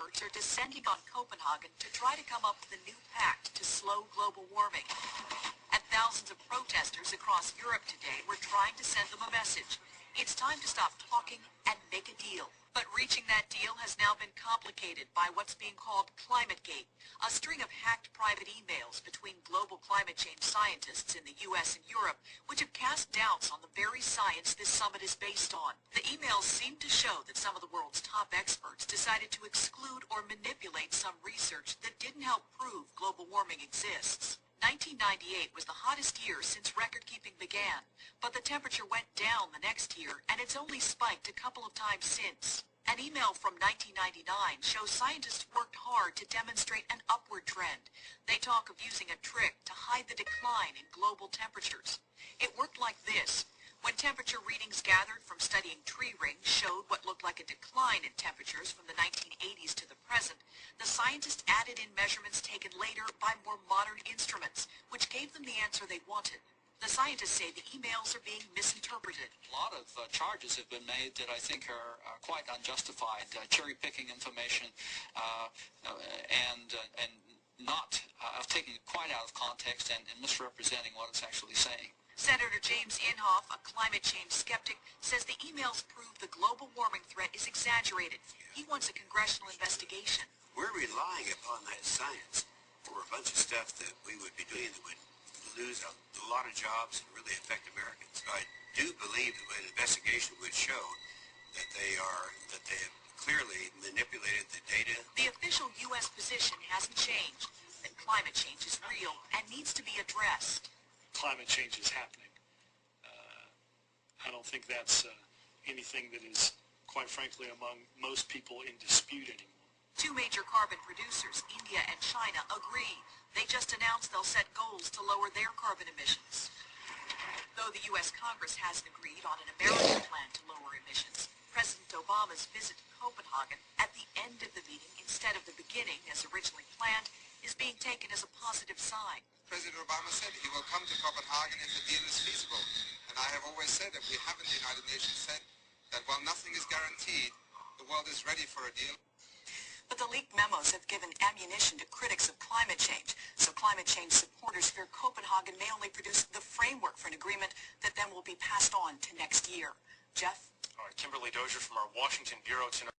experts are descending on Copenhagen to try to come up with a new pact to slow global warming. And thousands of protesters across Europe today were trying to send them a message. It's time to stop talking and make a deal. But reaching that deal has now been complicated by what's being called Climategate, a string of hacked private emails between global climate change scientists in the U.S. and Europe, which have cast doubts on the very science this summit is based on. The emails seem to show that some of the world's top experts decided to exclude or manipulate some research that didn't help prove global warming exists. 1998 was the hottest year since record-keeping began, but the temperature went down the next year, and it's only spiked a couple of times since. An email from 1999 shows scientists worked hard to demonstrate an upward trend. They talk of using a trick to hide the decline in global temperatures. It worked like this. When temperature readings gathered from studying tree rings showed what looked like a decline in temperatures from the 1980s to the present, the scientists added in measurements taken later by more modern instruments, which gave them the answer they wanted. The scientists say the emails are being misinterpreted. A lot of charges have been made that I think are quite unjustified, cherry-picking information and not taking it quite out of context and misrepresenting what it's actually saying. Senator James Inhofe, a climate change skeptic, says the emails prove the global warming threat is exaggerated. He wants a congressional investigation. We're relying upon that science for a bunch of stuff that we would be doing that would lose a lot of jobs and really affect Americans. I do believe that an investigation would show that they have clearly manipulated the data. The official U.S. position hasn't changed, that climate change is real and needs to be addressed. Climate change is happening. I don't think that's anything that is, quite frankly, among most people in dispute anymore. Two major carbon producers, India and China, agree. They just announced they'll set goals to lower their carbon emissions. Though the U.S. Congress hasn't agreed on an American plan to lower emissions, President Obama's visit to Copenhagen at the end of the meeting instead of the beginning as originally planned is being taken as a positive sign. President Obama said he will come to Copenhagen if the deal is feasible. And I have always said that we have in the United Nations said that while nothing is guaranteed, the world is ready for a deal. But the leaked memos have given ammunition to critics of climate change. So climate change supporters fear Copenhagen may only produce the framework for an agreement that then will be passed on to next year. Jeff? All right, Kimberly Dozier from our Washington Bureau tonight.